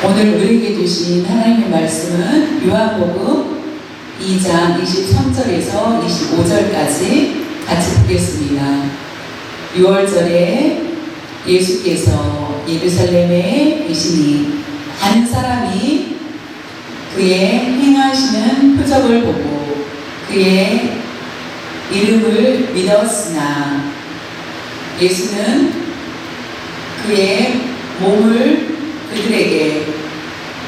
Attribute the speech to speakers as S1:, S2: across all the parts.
S1: 오늘 우리에게 주신 하나님의 말씀은 요한복음 2장 23절에서 25절까지 같이 보겠습니다. 6월절에 예수께서 예루살렘에 계시니 한 사람이 그의 행하시는 표적을 보고 그의 이름을 믿었으나 예수는 그의 몸을 그들에게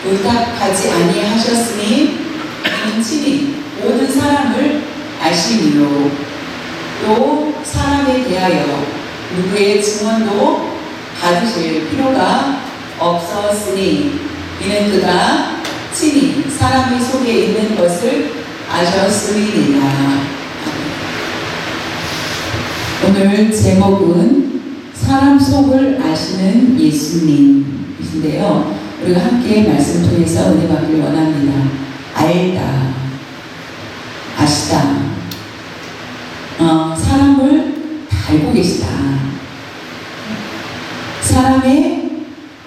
S1: 의탁하지 아니하셨으니 이는 친히 모든 사람을 아시니요 또 사람에 대하여 누구의 증언도 받으실 필요가 없었으니 이는 그가 친히 사람의 속에 있는 것을 아셨음이니라. 오늘 제목은 사람 속을 아시는 예수님이신데요. 우리가 함께 말씀 통해서 은혜 받길 원합니다. 알다, 아시다, 사람을 다 알고 계시다. 사람의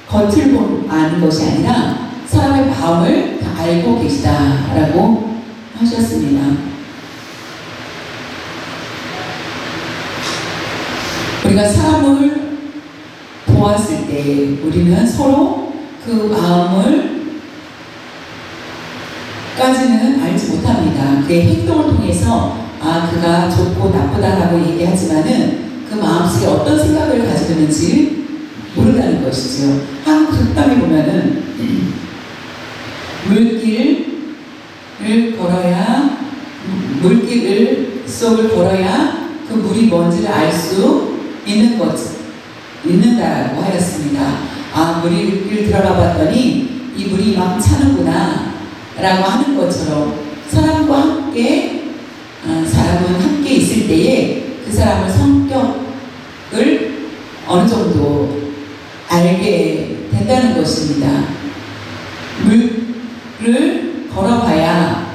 S1: 겉을 아는 것이 아니라 사람의 마음을 다 알고 계시다라고 하셨습니다. 우리가 사람을 보았을 때 우리는 서로 그 마음을 까지는 알지 못합니다. 그의 행동을 통해서 그가 좋고 나쁘다라고 얘기하지만은 그 마음속에 어떤 생각을 가지고 있는지 모른다는 것이죠. 한국 속담에 보면은 물길 속을 걸어야 그 물이 뭔지를 알 수 있는다라고 하였습니다. 물을 들어가 봤더니 이 물이 막 차는구나 라고 하는 것처럼 사람은 함께 있을 때에 그 사람의 성격을 어느 정도 알게 된다는 것입니다. 물길을 걸어야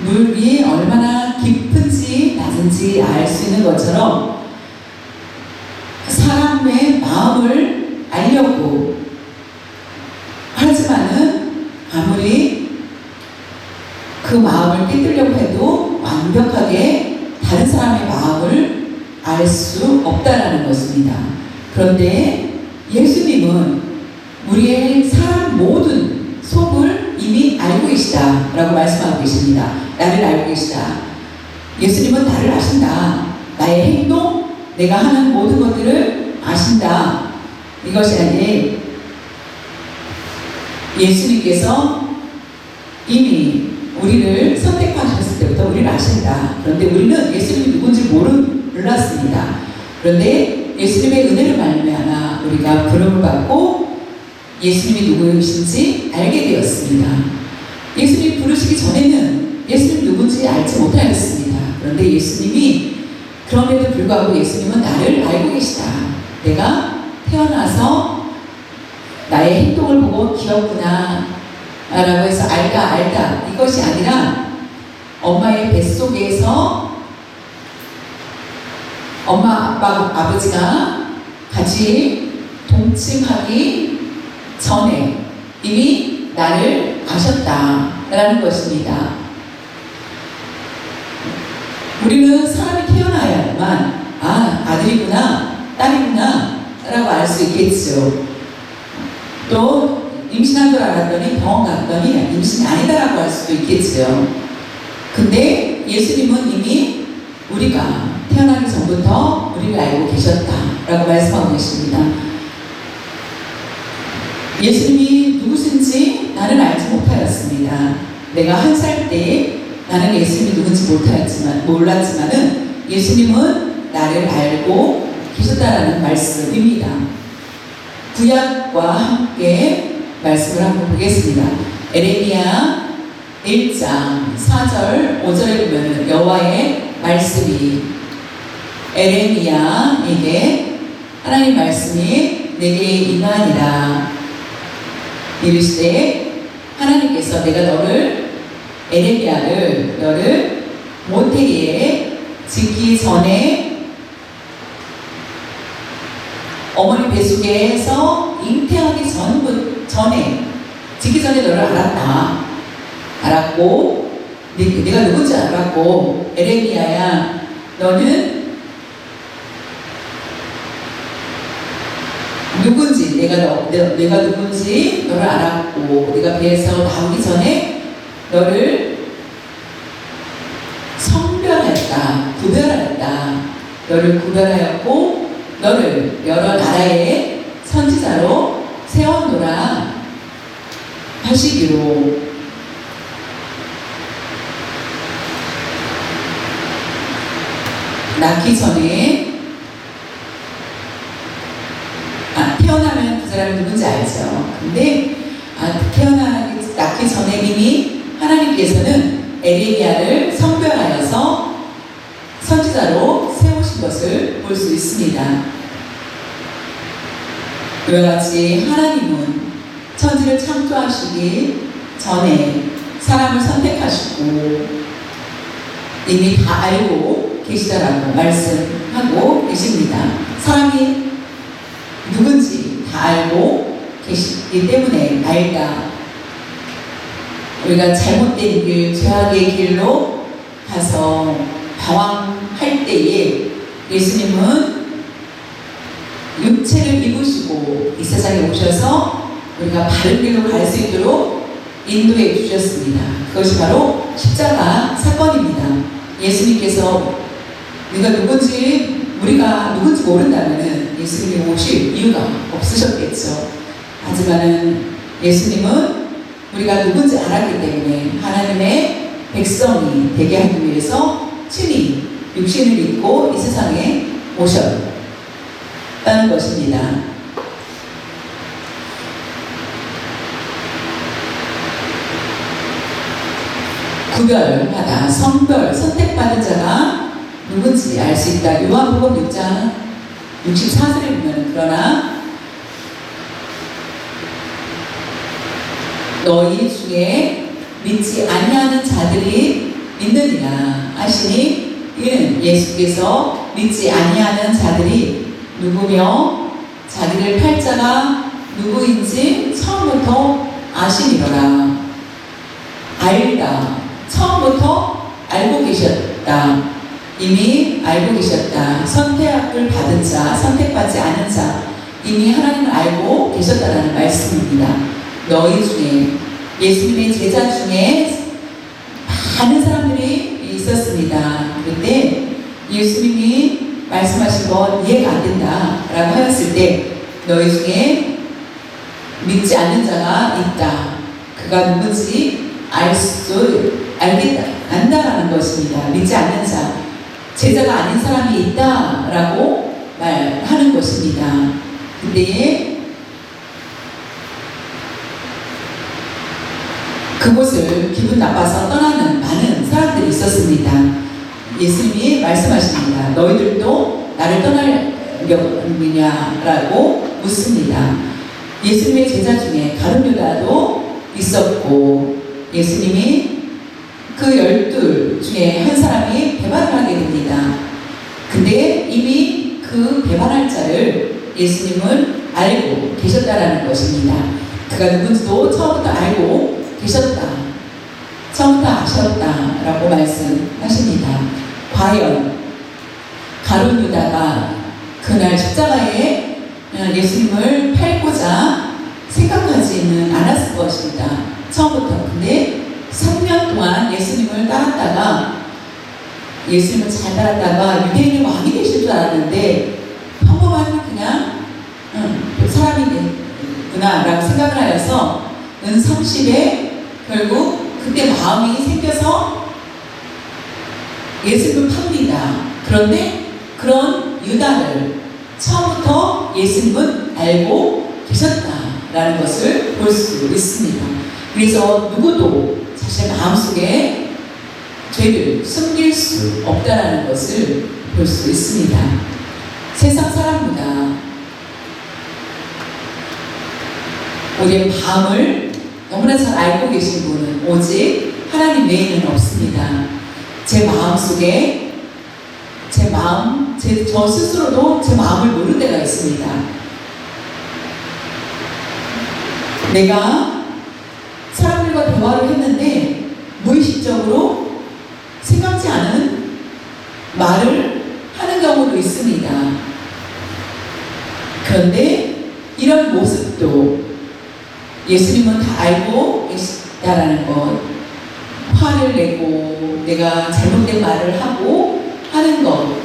S1: 물이 얼마나 깊은지 낮은지 알 수 있는 것처럼 사람의 마음을 알려고 하지만은 아무리 그 마음을 깨뜨리려고 해도 완벽하게 다른 사람의 마음을 알 수 없다라는 것입니다. 그런데 예수님은 우리의 사람 모든 속을 이미 알고 계시다라고 말씀하고 계십니다. 나를 알고 계시다. 예수님은 나를 아신다. 나의 행동, 내가 하는 모든 것들을 아신다. 이것이 아니라 예수님께서 이미 우리를 선택하셨을 때부터 우리를 아신다. 그런데 우리는 예수님이 누군지 몰랐습니다. 그런데 예수님의 은혜를 말미암아 우리가 부름을 받고 예수님이 누구이신지 알게 되었습니다. 예수님 부르시기 전에는 예수님 누군지 알지 못하였습니다. 그런데 예수님이 그럼에도 불구하고 예수님은 나를 알고 계시다. 내가 태어나서 나의 행동을 보고 귀엽구나 라고 해서 알다 이것이 아니라 엄마의 뱃속에서 엄마, 아버지가 같이 동침하기 전에 이미 나를 아셨다라는 것입니다. 우리는 사람이 태어나야만 아들이구나 딸이구나 라고 알 수 있겠죠. 또 임신한 줄 알았더니 병원 갔더니 임신이 아니다라고 할 수도 있겠죠. 근데 예수님은 이미 우리가 태어나기 전부터 우리를 알고 계셨다라고 말씀하고 계십니다. 예수님이 누구신지 나는 알지 못하였습니다. 내가 1살 때 나는 예수님이 누군지 몰랐지만은 예수님은 나를 알고 계셨다라는 말씀입니다. 구약과 함께 말씀을 한번 보겠습니다. 에레미야 1장 4절 5절에 보면 여호와의 말씀이 에레미야에게 하나님 말씀이 내게 임하니라. 이르시되 하나님께서 내가 너를 모태기에 짓기 전에 어머니 뱃속에서 잉태하기 전에 짓기 전에 너를 알았고 네가 누군지 알았고 에레미야야 너는 누군지 내가 누군지 너를 알았고 네가 배에서 나오기 전에 너를 구별하였다. 너를 구별하였고 너를 여러 나라의 선지자로 세웠노라 하시기로. 낳기 전에 태어나면 그 사람이 누군지 알죠. 근데 낳기 전에 이미 하나님께서는 에레미야를 선별하여서 선지자로 세우신 것을 볼 수 있습니다. 이와 같이 하나님은 천지를 창조하시기 전에 사람을 선택하시고 이미 다 알고 계시다라고 말씀하고 계십니다. 사람이 누군지 다 알고 계시기 때문에 알다. 우리가 잘못된 길, 죄악의 길로 가서 방황할 때에 예수님은 육체를 입으시고 이 세상에 오셔서 우리가 바른 길로 갈 수 있도록 인도해 주셨습니다. 그것이 바로 십자가 사건입니다. 예수님께서 우리가 누군지 모른다면 예수님이 오실 이유가 없으셨겠죠. 하지만은 예수님은 우리가 누군지 알았기 때문에 하나님의 백성이 되게 하기 위해서 친히 육신을 입고 이 세상에 오셨다는 것입니다. 구별하다, 선택받은 자가 누군지 알 수 있다. 요한복음 6장 64절에 보면 그러나 너희 중에 믿지 아니하는 자들이 있느니라 하시니 이는 예수께서 믿지 아니하는 자들이 누구며 자기를 팔 자가 누구인지 처음부터 아시니라. 알다. 처음부터 알고 계셨다. 이미 알고 계셨다. 선택을 받은 자, 선택받지 않은 자 이미 하나님을 알고 계셨다라는 말씀입니다. 너희 중에 예수님의 제자 중에 많은 사람들이 있었습니다. 그런데 예수님이 말씀하신 건 이해가 안 된다 라고 하였을 때 너희 중에 믿지 않는 자가 있다. 그가 누군지 안다라는 것입니다. 믿지 않는 자, 제자가 아닌 사람이 있다라고 말하는 것입니다. 근데 그곳을 기분 나빠서 떠나는 많은 사람들이 있었습니다. 예수님이 말씀하십니다. 너희들도 나를 떠나려느냐라고 묻습니다. 예수님의 제자 중에 가룟 유다도 있었고 예수님이 그 12 중에 한 사람이 배반을 하게 됩니다. 근데 이미 그 배반할 자를 예수님은 알고 계셨다라는 것입니다. 그가 누군지도 처음부터 알고 계셨다. 처음부터 아셨다라고 말씀하십니다. 과연 가룟 유다가 그날 십자가에 예수님을 팔고자 생각하지는 않았을 것입니다. 처음부터. 근데 3년 동안 예수님을 따랐다가 예수님을 잘 따랐다가 유대인의 왕이 되실 줄 알았는데 평범한 그냥 사람이구나 라고 생각을 하여서 은 30에 결국 그때 마음이 생겨서 예수님을 팝니다. 그런데 그런 유다를 처음부터 예수님은 알고 계셨다라는 것을 볼 수 있습니다. 그래서 누구도 자신의 마음속에 죄를 숨길 수 없다라는 것을 볼 수 있습니다. 세상 사람보다 우리의 마음을 너무나 잘 알고 계신 분은 오직 하나님 외에는 없습니다. 제 마음 속에 제 마음, 저 스스로도 제 마음을 모를 때가 있습니다. 내가 사람들과 대화를 했는데 무의식적으로 생각지 않은 말을 하는 경우도 있습니다. 그런데 이런 모습도 예수님은 다 알고 계시다라는 것, 화를 내고 내가 잘못된 말을 하고 하는 것,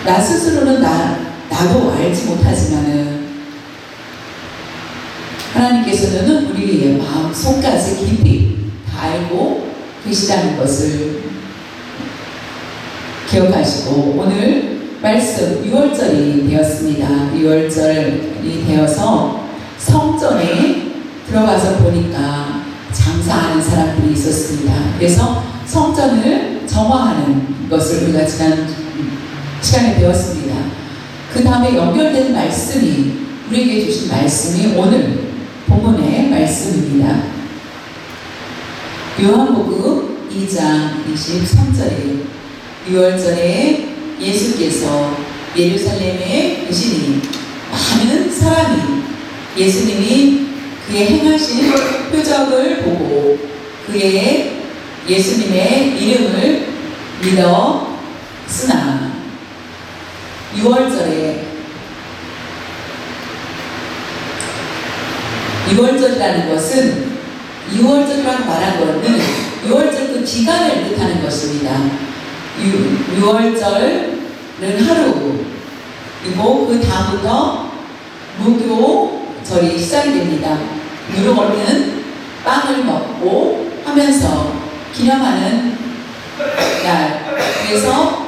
S1: 나 스스로는 나도 알지 못하지만은 하나님께서는 우리의 마음 속까지 깊이 다 알고 계시다는 것을 기억하시고, 오늘 말씀 6월절이 되었습니다. 6월절이 되어서 성전에 들어가서 보니까 장사하는 사람들이 있었습니다. 그래서 성전을 정화하는 것을 우리가 지난 시간에 배웠습니다. 그 다음에 연결된 말씀이, 우리에게 주신 말씀이 오늘 본문의 말씀입니다. 요한복음 2장 23절에 6월절에 예수께서 예루살렘에 계시니 많은 사람이 예수님이 그의 행하신 표적을 보고 그의 예수님의 이름을 믿었으나 6월절이라는 것은 6월절이라고 말한 것은 6월절 그 기간을 뜻하는 것입니다. 6월절은 하루, 그리고 그 다음부터 무교절이 시작이 됩니다. 누룩없는 빵을 먹고 하면서 기념하는 날. 그래서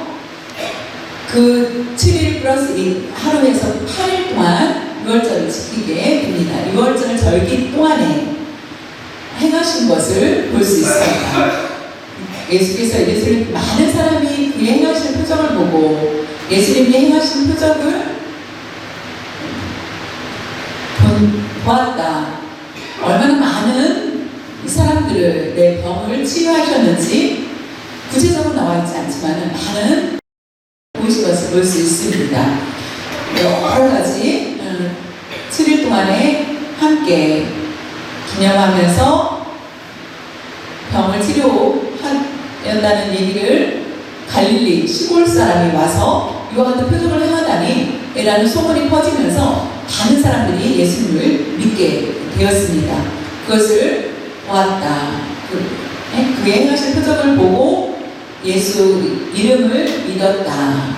S1: 그 7일 플러스 1 하루에서 8일 동안 6월절을 지키게 됩니다. 6월절 절기 동안에 행하신 것을 볼 수 있습니다. 예수께서 예수님, 많은 사람이 그의 행하신 표적을 보고 예수님이 행하신 표적을 보았다. 얼마나 많은 사람들을 내 병을 치유하셨는지 구체적으로 나와 있지 않지만 많은 보이신 것을 볼 수 있습니다. 여러 가지 7일 동안에 함께 기념하면서 병을 치료한다는 얘기를 갈릴리 시골 사람이 와서 이와 같은 표적을 행하다니 라는 소문이 퍼지면서 많은 사람들이 예수님을 믿게 되었습니다. 그것을 보았다. 그의 행하신 표적을 보고 예수 이름을 믿었다.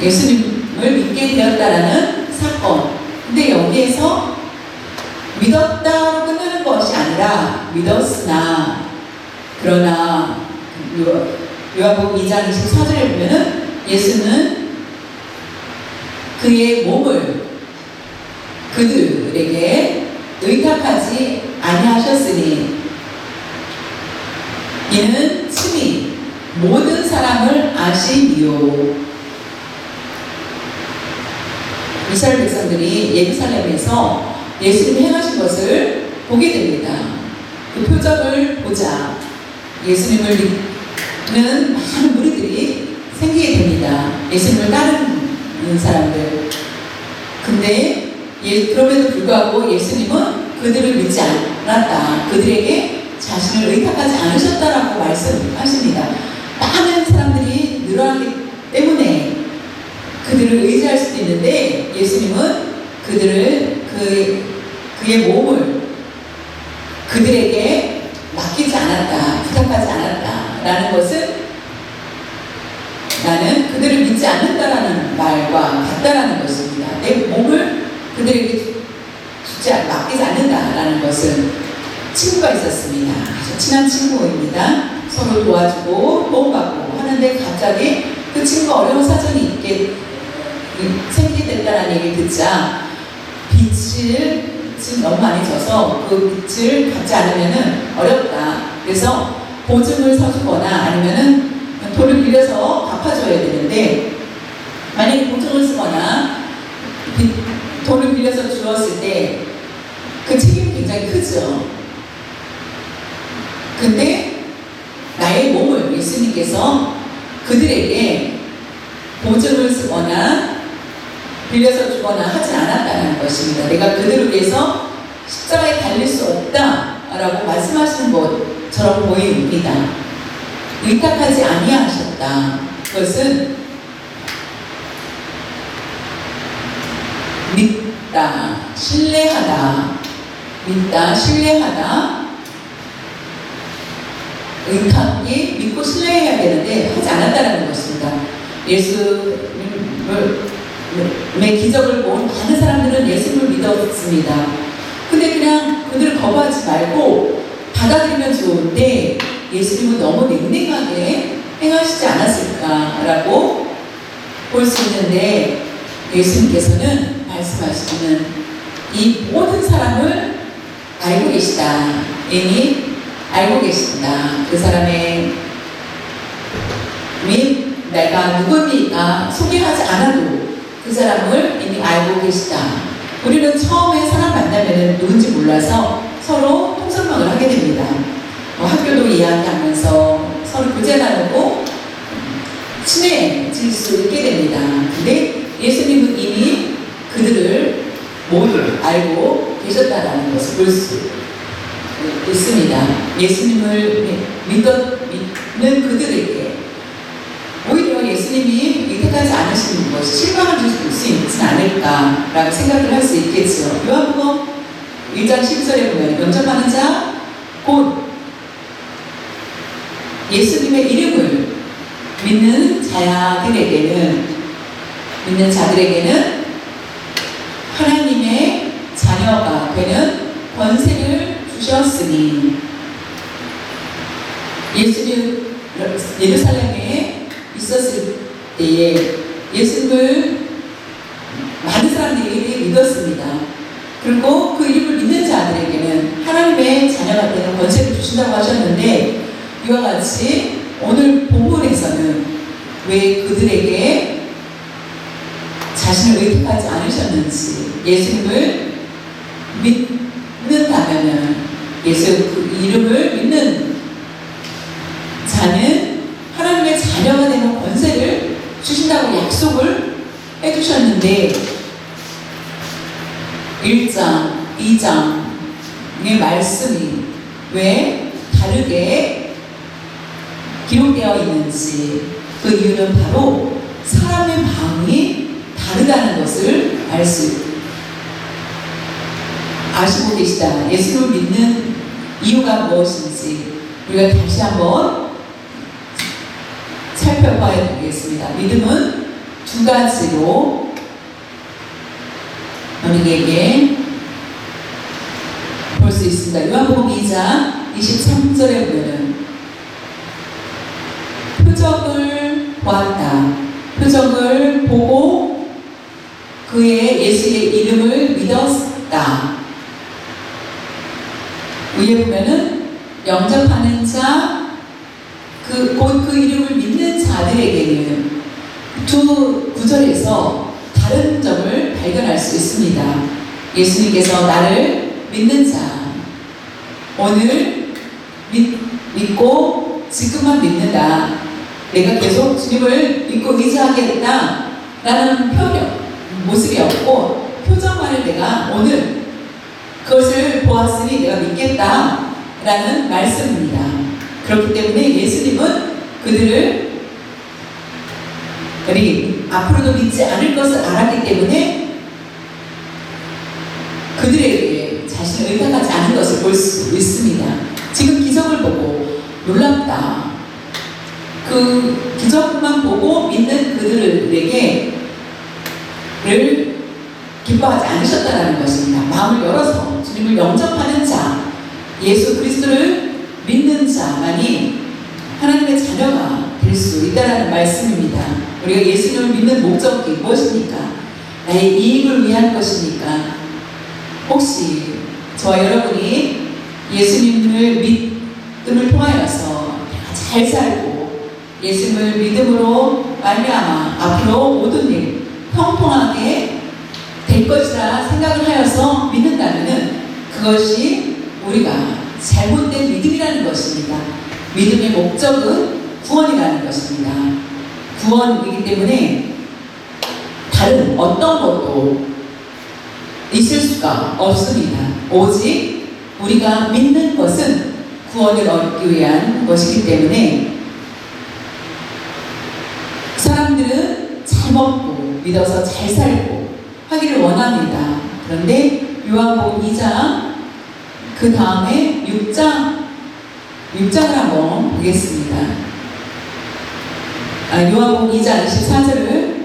S1: 예수님을 믿게 되었다라는 사건. 근데 여기에서 믿었다로 끝나는 것이 아니라 믿었으나, 그러나 요한복음 2장 24절에 보면은 예수는 그의 몸을 그들에게 의탁하지 아니하셨으니 이는 친히 모든 사람을 아시니요. 이스라엘 백성들이 예루살렘에서 예수님이 행하신 것을 보게 됩니다. 그 표적을 보자 예수님을 믿는 많은 무리들이 생기게 됩니다. 예수님을 따르는 사람들. 근데 그럼에도 불구하고 예수님은 그들을 믿지 않았다. 그들에게 자신을 의탁하지 않으셨다라고 말씀하십니다. 많은 사람들이 늘어나기 때문에 그들을 의지할 수도 있는데 예수님은 그의 몸을 그들에게 맡기지 않았다, 부탁하지 않았다라는 것은 나는 그들을 믿지 않는다라는 말과 같다라는 것입니다. 내 몸을 그들에게 맡기지 않는다라는 것은 친구가 있었습니다. 아주 친한 친구입니다. 서로 도와주고 도움받고 하는데 갑자기 그 친구가 어려운 사정이 생기게 됐다는 얘기를 듣자 빚을 지금 너무 많이 져서 그 빚을 갚지 않으면 어렵다. 그래서 보증을 서주거나 아니면은 돈을 빌려서 갚아줘야 되는데, 만약에 보증을 쓰거나 돈을 빌려서 주었을 때 그 책임이 굉장히 크죠. 근데 나의 몸을 예수님께서 그들에게 보증을 쓰거나 빌려서 주거나 하지 않았다는 것입니다. 내가 그들을 위해서 십자가에 달릴 수 없다라고 말씀하시는 것처럼 보입니다. 의탁하지 아니하셨다. 그것은 믿다, 신뢰하다, 믿다, 신뢰하다, 의탁이 믿고 신뢰해야 되는데 하지 않았다는 것입니다. 예수님의 기적을 본 많은 사람들은 예수님을 믿었습니다. 근데 그냥 그들을 거부하지 말고 받아들이면 좋은데 예수님은 너무 냉랭하게 행하시지 않았을까라고 볼 수 있는데, 예수님께서는 말씀하시는 이 모든 사람을 알고 계시다. 이미 알고 계신다. 그 사람의 내가 누구니까 소개하지 않아도 그 사람을 이미 알고 계시다. 우리는 처음에 사람 만나면 누군지 몰라서 서로 통성명을 하게 됩니다. 학교도 이야기하면서 서로 교제 나누고 친해질 수 있게 됩니다. 근데 예수님은 이미 그들을 모두 알고 계셨다는 것을 볼 수 있습니다. 예수님을 믿는 그들에게 오히려 예수님이 의탁하지 않으시는 것이 실망을 줄 수 있지 않을까라고 생각을 할 수 있겠죠. 요한복음 1장 10절에 보면 영접하는 자, 곧 예수님의 이름을 믿는 자들에게는 하나님의 자녀가 되는 권세를 주셨으니, 예수님 예루살렘에 있었을 때에 예수님을 많은 사람들이 믿었습니다. 그리고 그 이름을 믿는 자들에게는 하나님의 자녀가 되는 권세를 주신다고 하셨는데, 이와 같이 오늘 본문에서는 왜 그들에게 자신을 의탁하지 않으셨는지, 예수님을 믿는다면 예수 그 이름을 믿는 자는 하나님의 자녀가 되는 권세를 주신다고 약속을 해주셨는데, 1장, 2장의 말씀이 왜 다르게 기록되어 있는지, 그 이유는 바로 사람의 마음이 다르다는 것을 아시고 계시다. 예수를 믿는 이유가 무엇인지 우리가 다시 한번 살펴봐야 되겠습니다. 믿음은 두 가지로 우리에게 볼 수 있습니다. 요한복음 2장 23절에 보면 표적을 보았다. 표적을 보고 그의 예수의 이름을 믿었다. 위에 보면은 영접하는 자, 곧 그 이름을 믿는 자들에게는 두 구절에서 다른 점을 발견할 수 있습니다. 예수님께서 나를 믿는 자, 오늘 믿고 지금만 믿는다, 내가 계속 주님을 믿고 의지하겠다 라는 모습이 없고, 표정만을 내가 오늘 그것을 보았으니 내가 믿겠다 라는 말씀입니다. 그렇기 때문에 예수님은 그들을 앞으로도 믿지 않을 것을 알았기 때문에 그들에게 자신을 의탁하지 않은 것을 볼 수 있습니다. 지금 기적을 보고 놀랍다, 그 기적만 보고 믿는 그들에게 기뻐하지 않으셨다는 것입니다. 마음을 열어서 주님을 영접하는 자, 예수 그리스도를 믿는 자만이 하나님의 자녀가 될 수 있다는 말씀입니다. 우리가 예수님을 믿는 목적이 무엇입니까? 나의 이익을 위한 것입니까? 혹시 저와 여러분이 예수님을 믿음을 통하여서 잘 살고 예수님을 믿음으로 말미암아 앞으로 모든 일 평통하게 될 것이라 생각을 하여서 믿는다면 그것이 우리가 잘못된 믿음이라는 것입니다. 믿음의 목적은 구원이라는 것입니다. 구원이기 때문에 다른 어떤 것도 있을 수가 없습니다. 오직 우리가 믿는 것은 구원을 얻기 위한 것이기 때문에 사람들은 잘 먹고 믿어서 잘 살고 하기를 원합니다. 그런데 요한복음 2장 그 다음에 6장을 한번 보겠습니다. 요한복음 2장 24절을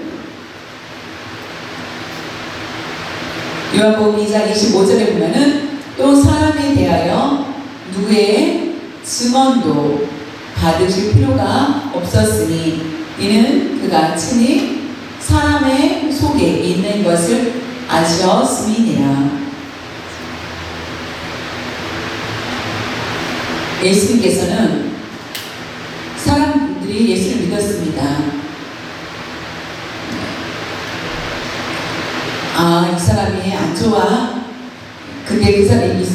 S1: 요한복음 2장 25절에 보면은 또 사람에 대하여 누구의 증언도 받으실 필요가 없었으니 이는 그가 친히 사람의 속에 있는 것을 아셨음이니라. 예수님께서는 사람들이 예수를 믿었습니다. 이 사람이 안 좋아. 근데 이 사람이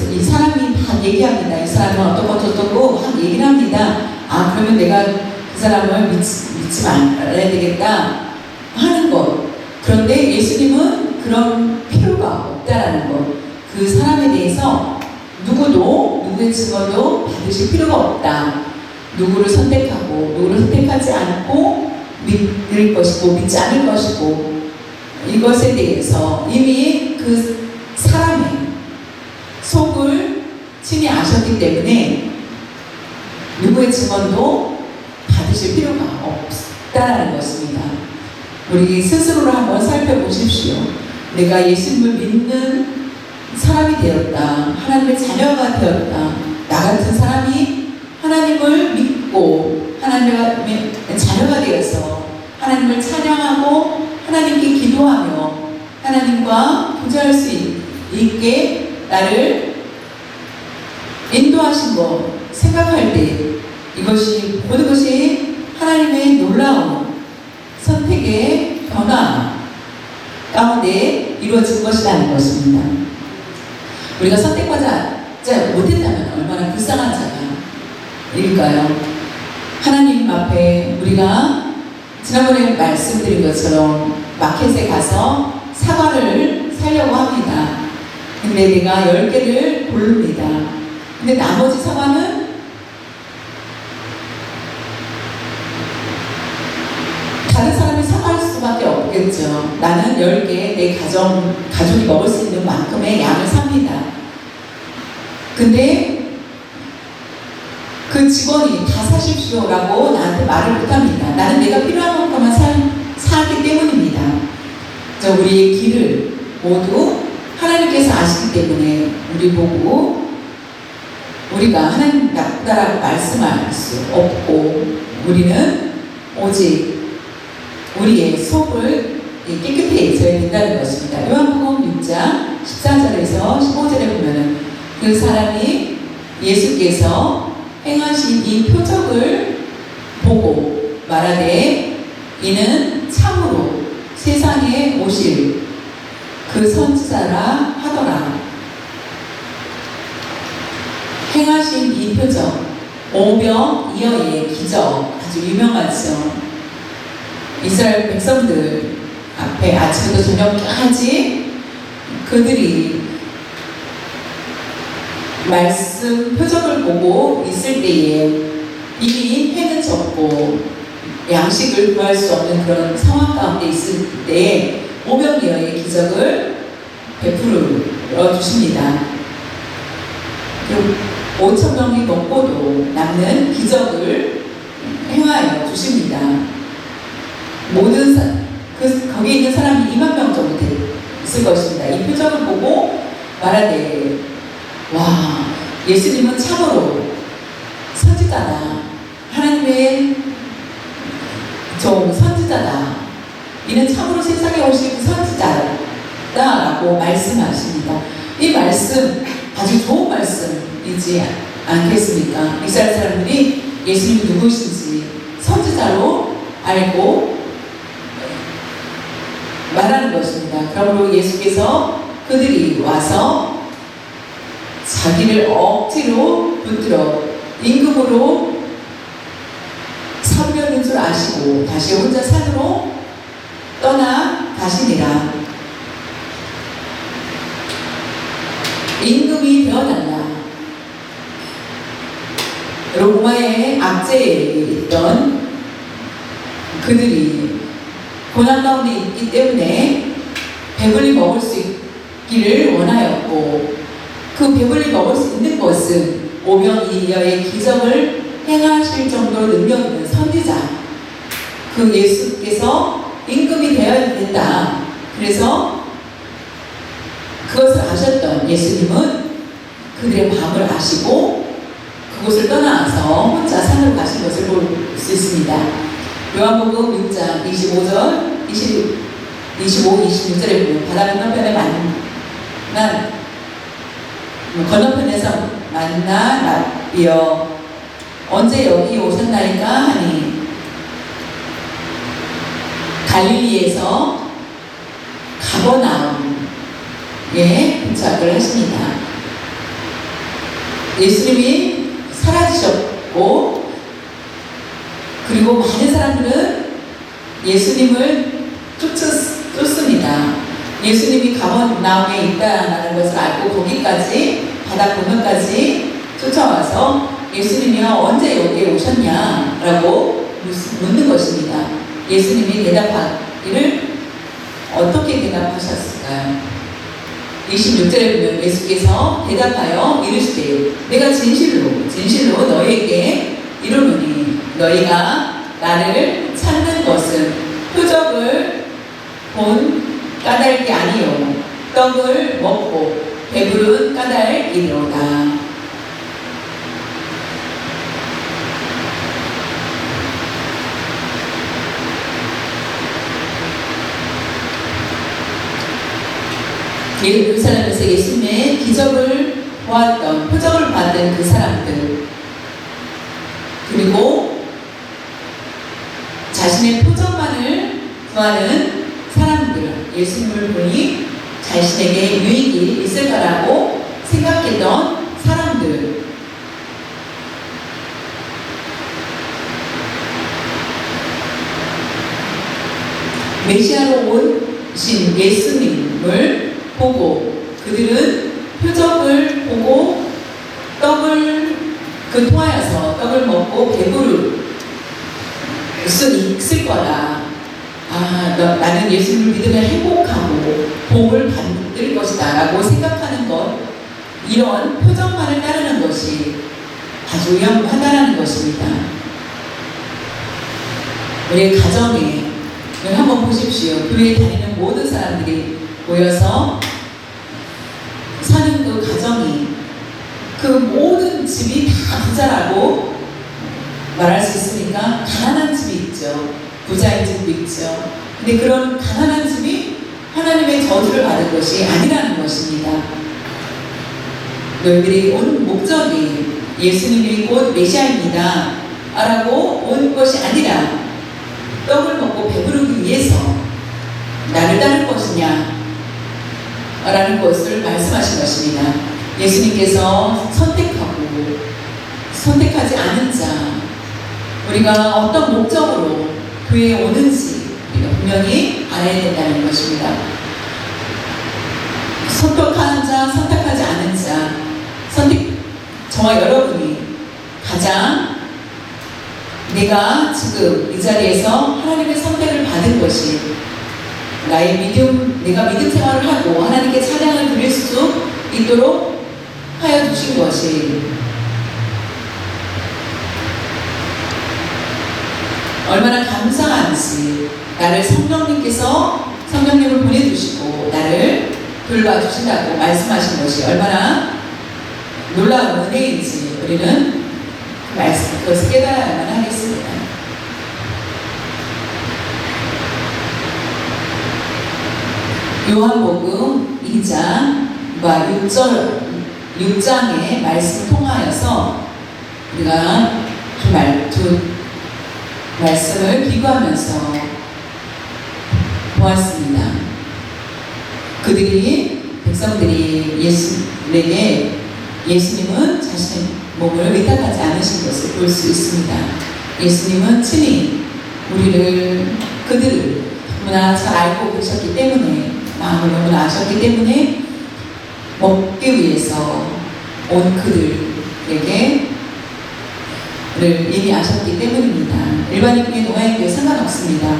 S1: 막 얘기합니다. 이 사람은 어떻고 막 얘기를 합니다. 그러면 내가 그 사람을 믿지 말아야 되겠다 하는 것. 그런데 예수님은 그런 필요가 없다라는 것. 그 사람에 대해서 누구의 증언도 받으실 필요가 없다. 누구를 선택하고 누구를 선택하지 않고 믿을 것이고 믿지 않을 것이고 이것에 대해서 이미 그 사람의 속을 친히 아셨기 때문에 누구의 증언도 받으실 필요가 없다라는 것입니다. 우리 스스로를 한번 살펴보십시오. 내가 예수님을 믿는 사람이 되었다. 하나님의 자녀가 되었다. 나 같은 사람이 하나님을 믿고 하나님의 자녀가 되어서 하나님을 찬양하고 하나님께 기도하며 하나님과 교제할 수 있게 나를 인도하신 것 생각할 때 이것이 모든 것이 하나님의 놀라운 선택의 변화 가운데 이루어진 것이라는 것입니다. 우리가 선택받지 못했다면 얼마나 불쌍한 자일까요? 하나님 앞에 우리가 지난번에 말씀드린 것처럼 마켓에 가서 사과를 사려고 합니다. 근데 내가 10개를 고릅니다. 근데 나머지 사과는 다른 사람이 사과할 수밖에 없겠죠. 나는 10개 내 가족이 먹을 수 있는 만큼의 양을 삽니다. 근데 그 직원이 다 사십시오라고 나한테 말을 못합니다. 나는 내가 필요한 것만 사기 때문입니다. 우리의 길을 모두 하나님께서 아시기 때문에 우리 보고 우리가 하나님 나쁘다라고 말씀할 수 없고 우리는 오직 우리의 속을 깨끗히 해줘야 된다는 것입니다. 요한복음 6장 14절에서 15절에 보면은 그 사람이 예수께서 행하신 이 표적을 보고 말하되 이는 참으로 세상에 오실 그 선지자라 하더라. 행하신 이 표적 오병이어의 기적 아주 유명하죠. 이스라엘 백성들 앞에 아침부터 저녁까지 그들이 말씀 표적을 보고 있을 때에 이미 해는 졌고 양식을 구할 수 없는 그런 상황 가운데 있을 때에 오병이어의 기적을 베풀어 주십니다. 5,000명이 먹고도 남는 기적을 행하여 주십니다. 거기에 있는 사람이 2만 명 정도 있을 것입니다. 이 표적을 보고 말하되 와, 예수님은 참으로 선지자다. 하나님의 선지자다. 이는 참으로 세상에 오실 그 선지자다라고 말씀하십니다. 이 말씀 아주 좋은 말씀이지 않겠습니까? 이스라엘 사람들이 예수님이 누구신지 선지자로 알고 말하는 것입니다. 그러므로 예수께서 그들이 와서 자기를 억지로 붙들어 임금으로 섬겨는 줄 그것을 아시고 다시 혼자 산으로 떠나 가시니라. 임금이 되어달라. 로마의 압제에 있던 그들이 고난 가운데 있기 때문에 배불리 먹을 수 있기를 원하였고, 그 배불리 먹을 수 있는 것은 오병이어의 기적을 행하실 정도로 능력 있는 선지자, 그 예수께서 임금이 되어야 된다. 그래서 그것을 아셨던 예수님은 그들의 마음을 아시고 그곳을 떠나서 혼자 산으로 가신 것을 볼 수 있습니다. 요한복음 6장 25절, 25, 26절에 보면 바다 건너편에 만난 건너편에서 만나 라비여 언제 여기 오셨나이까 하니 갈릴리에서 가버나움에 도착을 하십니다. 예수님이 사라지셨고, 그리고 많은 사람들은 예수님을 쫓습니다. 예수님이 가버나움에 있다는 것을 알고 거기까지 바다 건너까지 쫓아와서 예수님이요 언제 여기에 오셨냐라고 묻는 것입니다. 예수님이 대답하기를 어떻게 대답하셨을까요? 26절에 보면 예수께서 대답하여 이르시되 내가 진실로 너희에게 이르노니 너희가 나를 찾는 것은 표적을 본 까닭이 아니요 떡을 먹고 배부른 까닭이로다. 예루살렘에서 예수님의 기적을 보았던, 표적을 받은 그 사람들, 그리고 자신의 표적만을 구하는 사람들, 예수님을 보니 자신에게 유익이 있을 거라고 생각했던 사람들, 메시아로 오신 예수님을 보고 그들은 표적을 보고 떡을 통하여서 떡을 먹고 배부를 수 있을 거다. 나는 예수님을 믿으면 행복하고 복을 받을 것이다 라고 생각하는 것, 이런 표적만을 따르는 것이 아주 위험하다는 것입니다. 우리 가정에 한번 보십시오. 교회에 다니는 모든 사람들이 모여서 사는 그 가정이, 그 모든 집이 다 부자라고 말할 수 있으니까 가난한 집이 있죠. 부자인 집도 있죠. 근데 그런 가난한 집이 하나님의 저주를 받을 것이 아니라는 것입니다. 너희들이 온 목적이 예수님이 곧 메시아입니다 라고 온 것이 아니라 떡을 먹고 배부르기 위해서 나를 따를 것이냐 라는 것을 말씀하신 것입니다. 예수님께서 선택하지 않은 자, 우리가 어떤 목적으로 교회에 오는지 우리가 분명히 알아야 된다는 것입니다. 선택하는 자, 선택하지 않은 자, 저와 여러분이 가장 내가 지금 이 자리에서 하나님의 선택을 받은 것이 내가 믿음 생활을 하고 하나님께 찬양을 드릴 수 있도록 하여 주신 것이 얼마나 감사한지, 나를 성령님을 보내주시고 나를 돌봐주신다고 말씀하신 것이 얼마나 놀라운 은혜인지 우리는 그것을 깨달아야만 하겠습니다. 요한복음 2장과 6장의 말씀 통하여서 우리가 두 말씀을 비교하면서 보았습니다. 백성들이 예수님은 자신의 몸을 의탁하지 않으신 것을 볼 수 있습니다. 예수님은 친히 그들을 너무나 잘 알고 계셨기 때문에, 마음을 너무나 아셨기 때문에 먹기 위해서 온 그들에게 이미 아셨기 때문입니다. 일반인의 노아인교회 상관없습니다.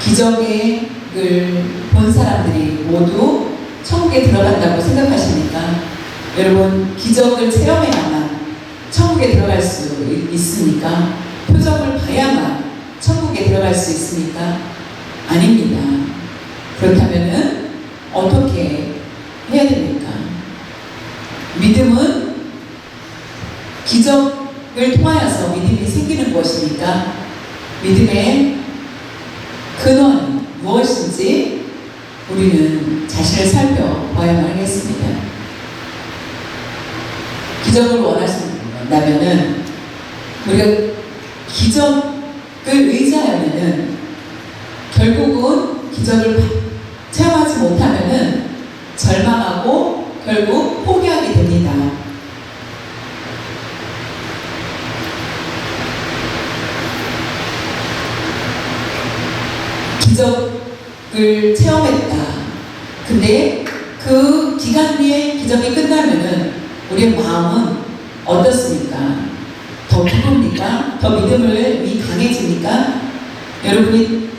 S1: 기적을 본 사람들이 모두 천국에 들어간다고 생각하십니까? 여러분, 기적을 체험해야만 천국에 들어갈 수 있습니까? 표적을 봐야만 천국에 들어갈 수 있습니까? 아닙니다. 그렇다면 어떻게 해야 됩니까? 믿음은 기적을 통하여서 믿음이 생기는 것입니까? 믿음의 근원이 무엇인지 우리는 자신을 살펴봐야만 하겠습니다. 기적을 원하신다면은, 우리가 기적을 의지하면은 결국은 기적을 체험하지 못하면은 절망하고 결국 포기하게 됩니다. 기적을 체험했다. 근데 그 기간 내에 기적이 끝나면은 우리의 마음은 어떻습니까? 더 기쁩니까? 더 믿음이 강해집니까? 여러분이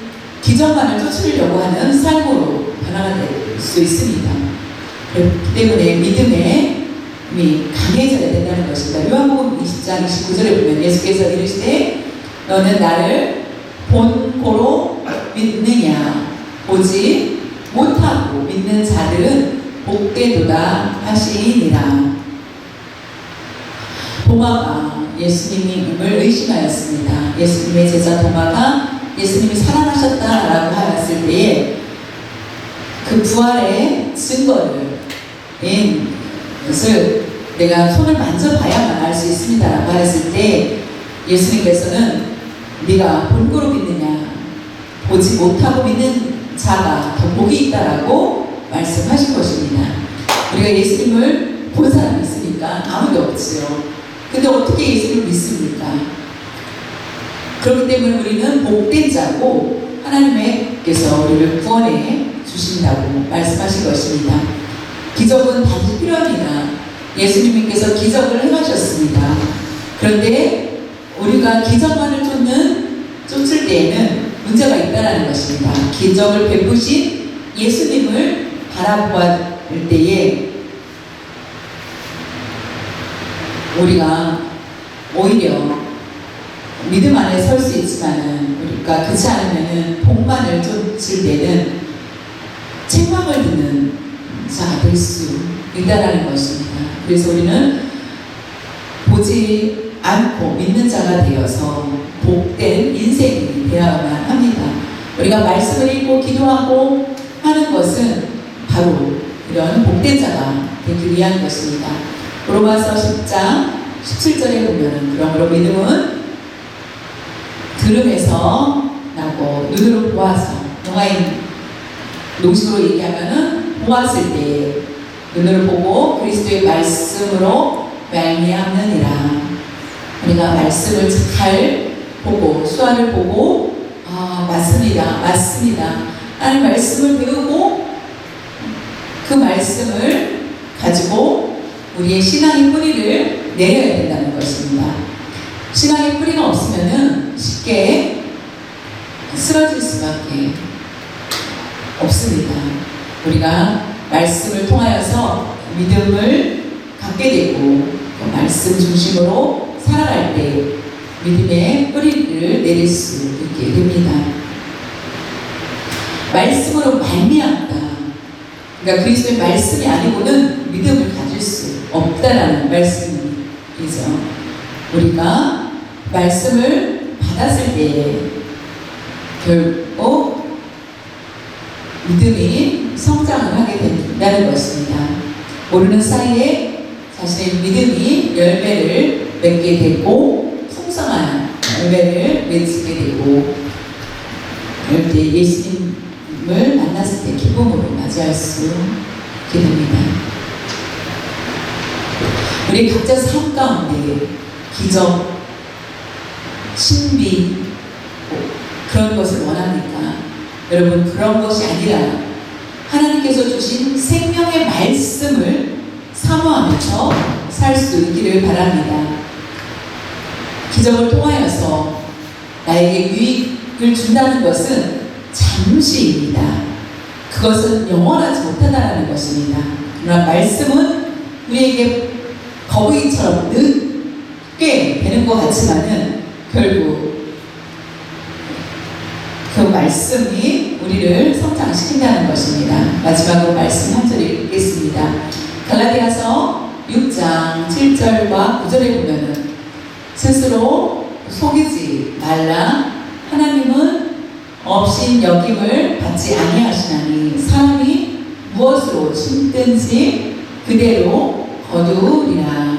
S1: 기적만을 쫓으려고 하는 삶으로 변화가 될 수 있습니다. 그렇기 때문에 믿음에 강해져야 된다는 것입니다. 요한복음 20장 29절에 보면 예수께서 이르시되 너는 나를 본고로 믿느냐? 보지 못하고 믿는 자들은 복되도다 하시니라. 도마가 예수님을 의심하였습니다. 예수님의 제자 도마가 예수님이 살아나셨다라고 하였을 때에 그 부활의 증거를 것을 내가 손을 만져봐야만 알 수 있습니다라고 하였을 때 예수님께서는 네가 본고로 믿느냐? 보지 못하고 믿는 자가 더 복이 있다라고 말씀하신 것입니다. 우리가 예수님을 본 사람이 있습니까? 아무도 없지요. 근데 어떻게 예수님을 믿습니까? 그렇기 때문에 우리는 복된 자고 하나님께서 우리를 구원해 주신다고 말씀하신 것입니다. 기적은 반드시 필요합니다. 예수님께서 기적을 행하셨습니다. 그런데 우리가 기적만을 쫓을 때에는 문제가 있다는 것입니다. 기적을 베푸신 예수님을 바라보았을 때에 우리가 오히려 믿음 안에 설 수 있지만은 우리가 그렇지 않으면은 복만을 쫓을 때는 책망을 듣는 자가 될 수 있다라는 것입니다. 그래서 우리는 보지 않고 믿는 자가 되어서 복된 인생이 되어야만 합니다. 우리가 말씀을 읽고 기도하고 하는 것은 바로 이런 복된 자가 되기 위한 것입니다. 로마서 10장 17절에 보면 그러므로 믿음은 들음에서 나고 눈으로 보아서, 영화인 농식으로 얘기하면은 보았을 때 눈으로 보고 그리스도의 말씀으로 말미암느니라. 우리가 말씀을 잘 보고 수화를 보고 맞습니다 하는 말씀을 배우고 그 말씀을 가지고 우리의 신앙의 뿌리를 내려야 된다는 것입니다. 신앙의 뿌리가 없으면은 쉽게 쓰러질 수밖에 없습니다. 우리가 말씀을 통하여서 믿음을 갖게 되고 그 말씀 중심으로 살아갈 때 믿음의 뿌리를 내릴 수 있게 됩니다. 말씀으로 말미암다. 그러니까 그리스도의 말씀이 아니고는 믿음을 가질 수 없다라는 말씀이죠. 우리가 말씀을 받았을 때 결국 믿음이 성장을 하게 된다는 것입니다. 모르는 사이에 자신의 믿음이 열매를 맺게 되고 풍성한 열매를 맺게 되고 그럴 때 예수님을 만났을 때 기쁨으로 맞이할 수 있게 됩니다. 우리 각자 삶 가운데 기적, 신비, 그런 것을 원합니까? 여러분, 그런 것이 아니라 하나님께서 주신 생명의 말씀을 사모하면서 살 수 있기를 바랍니다. 기적을 통하여서 나에게 유익을 준다는 것은 잠시입니다. 그것은 영원하지 못하다는 것입니다. 그러나 말씀은 우리에게 거북이처럼 늦게 되는 것 같지만은 결국 그 말씀이 우리를 성장시킨다는 것입니다. 마지막으로 말씀 한 절 읽겠습니다. 갈라디아서 6장 7절과 9절에 보면은 스스로 속이지 말라. 하나님은 없인 여김을 받지 아니하시나니 사람이 무엇으로 심든지 그대로 거두리라.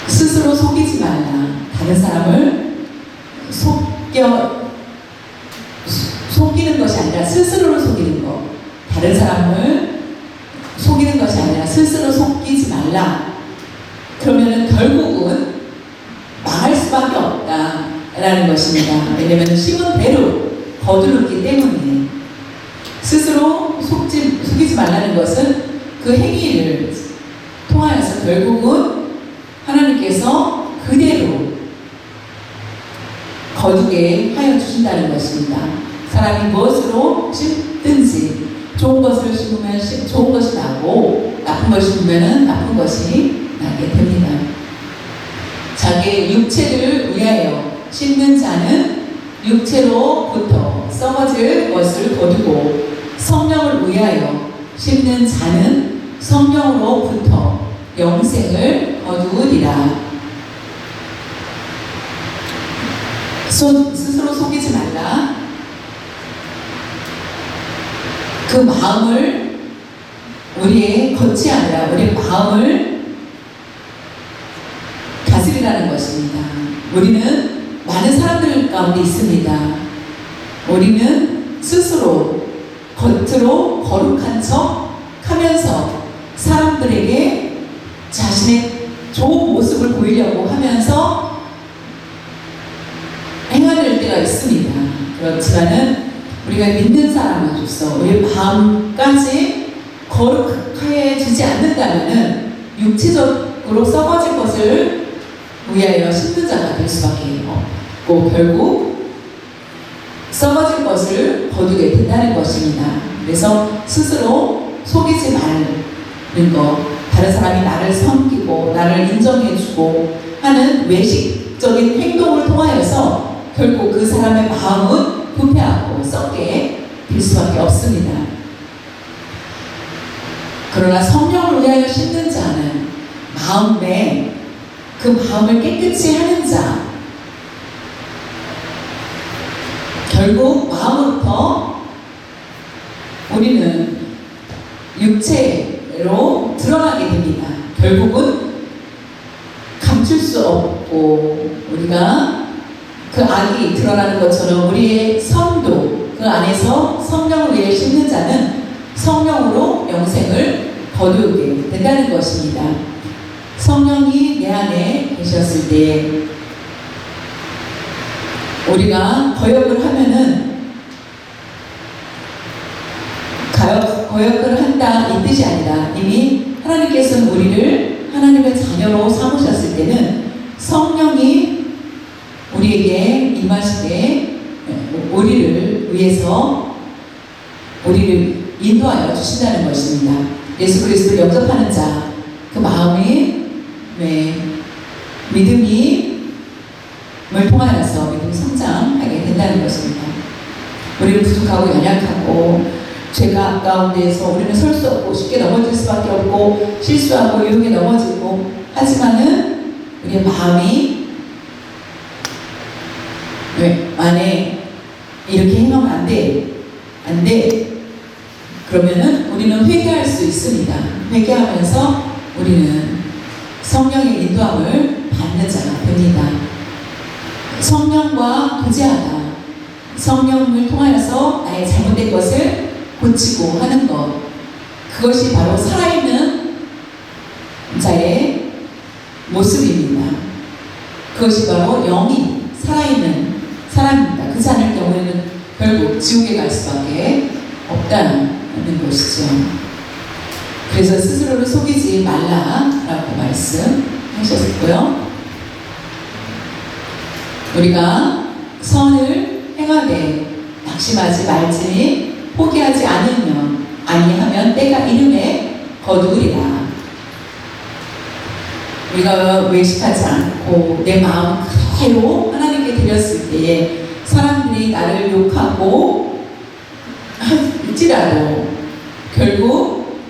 S1: 스스로 속이지 말라. 다른 사람을 속이는 것이 아니라 스스로를 속이는 것. 다른 사람을 속이는 것이 아니라 스스로 속이지 말라. 그러면은 결국은 망할 수밖에 없다라는 것입니다. 왜냐하면 심은 대로 거두었기 때문에 스스로 속이지 말라는 것은 그 행위를 통하여서 결국은 하나님께서 그대로 거두게 하여 주신다는 것입니다. 사람이 무엇으로 심든지 좋은 것을 심으면 좋은 것이 나고 나쁜 것을 심으면 나쁜 것이 나게 됩니다. 자기의 육체를 위하여 심는 자는 육체로부터 썩어질 것을 거두고 성령을 위하여 심는 자는 성령으로부터 영생을 거두리라. 스스로 속이지 말라. 그 마음을 우리의 겉이 아니라 우리의 마음을 다스리라는 것입니다. 우리는 많은 사람들 가운데 있습니다. 우리는 스스로 겉으로 거룩한 척 하면서 사람들에게 자신의 좋은 모습을 보이려고 하면서 행하는 때가 있습니다. 그렇지만은 우리가 믿는 사람으로서 우리 마음까지 거룩해지지 않는다면은 육체적으로 썩어질 것을 위하여 심는 자가 될 수밖에 없고 결국 썩어질 것을 거두게 된다는 것입니다. 그래서 스스로 속이지 말는 것, 다른 사람이 나를 섬기고 나를 인정해주고 하는 외식적인 행동을 통하여서 결국 그 사람의 마음은 부패하고 썩게 될 수밖에 없습니다. 그러나 성령을 위하여 심는 자는 마음에 그 마음을 깨끗이 하는 자, 결국 마음부터 우리는 육체로 드러나게 됩니다. 결국은 감출 수 없고 우리가 그 악이 드러나는 것처럼 우리의 성도 그 안에서 성령을 위해 심는 자는 성령으로 영생을 거두게 된다는 것입니다. 성령이 내 안에 계셨을 때 우리가 거역을 하면은 거역을 한다 이 뜻이 아니라 이미 하나님께서는 우리를 하나님의 자녀로 삼으셨을 때는 성령이 우리에게 임하실 때 우리를 위해서 우리를 인도하여 주신다는 것입니다. 예수 그리스도를 영접하는 자, 그 마음이 믿음을 통하여서 믿음이 성장하게 된다는 것입니다. 우리는 부족하고 연약하고 죄가 가운데에서 우리는 설 수 없고 쉽게 넘어질 수밖에 없고 실수하고 이렇게 넘어지고 하지만은 우리의 마음이 안에 이렇게 행하면 안 돼. 그러면은 우리는 회개할 수 있습니다. 회개하면서 우리는 성령의 인도함을 받는 자가 됩니다. 성령과 교제하다. 성령을 통하여서 나의 잘못된 것을 고치고 하는 것. 그것이 바로 살아있는 자의 모습입니다. 그것이 바로 영이 살아있는 사람입니다. 그렇지 않을 경우에는 결국 지옥에 갈 수밖에 없다는 것이죠. 그래서 스스로를 속이지 말라라고 말씀하셨고요. 우리가 선을 행하되 낙심하지 말지니 포기하지 아니하면 때가 이름에 거두으리라. 우리가 외식하지 않고 내 마음 그대로 하나님께 드렸을 때에 사람들이 나를 욕하고 할지라도 결국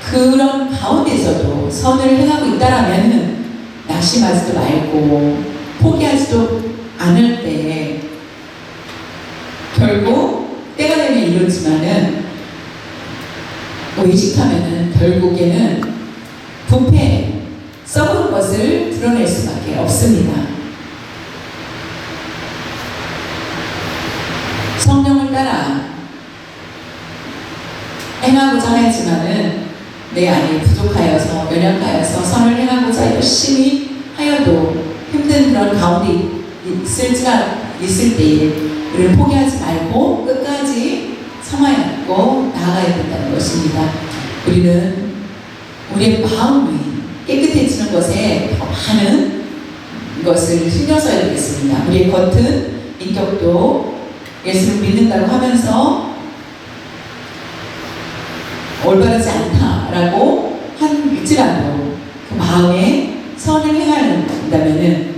S1: 그런 가운데서도 선을 행하고 있다라면 낙심하지도 말고 포기하지도 않을 때 결국 때가 되면 이렇지만은 외식하면은 결국에는 부패 썩은 것을 드러낼 수밖에 없습니다. 성령을 따라 행하고자 하지만은 내 안이 부족하여서 연약하여서 선을 행하고자 열심히 하여도 힘든 그런 가운데 있을 때에 우리를 포기하지 말고 끝까지 성화하고 나아가야 된다는 것입니다. 우리는 우리의 마음이 깨끗해지는 것에 더 많은 것을 신경 써야 되겠습니다. 우리의 겉은 인격도 예수를 믿는다고 하면서 올바르지 않다라고 할지라도 그 마음에 선을 행한다면은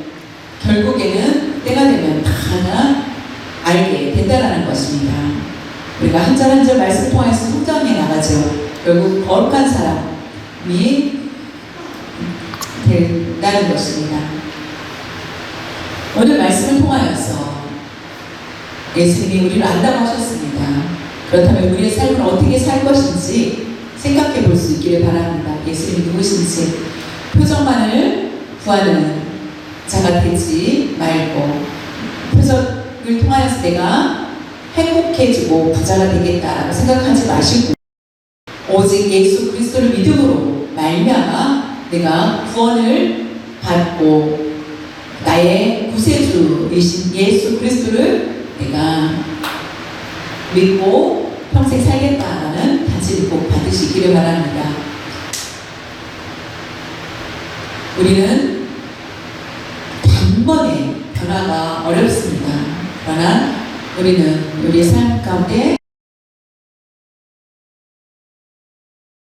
S1: 결국에는 때가 되면 다 알게 된다라는 것입니다. 우리가 한 절 한 절 말씀 통해서 성장해 나가죠. 결국 거룩한 사람이 된다는 것입니다. 오늘 말씀을 통하여서 예수님이 우리를 안다고 하셨습니다. 그렇다면 우리의 삶을 어떻게 살 것인지 생각해 볼 수 있기를 바랍니다. 예수님이 누구신지 표적만을 구하는 자가 되지 말고 표적을 통하여서 내가 행복해지고 부자가 되겠다라고 생각하지 마시고 오직 예수 그리스도를 믿음으로 말미암아 내가 구원을 받고 나의 구세주이신 예수 그리스도를 내가 믿고 평생 살겠다라는 다짐을 꼭 받으시기를 바랍니다. 우리는 단번에 변화가 어렵습니다. 그러나 우리는 우리의 삶 가운데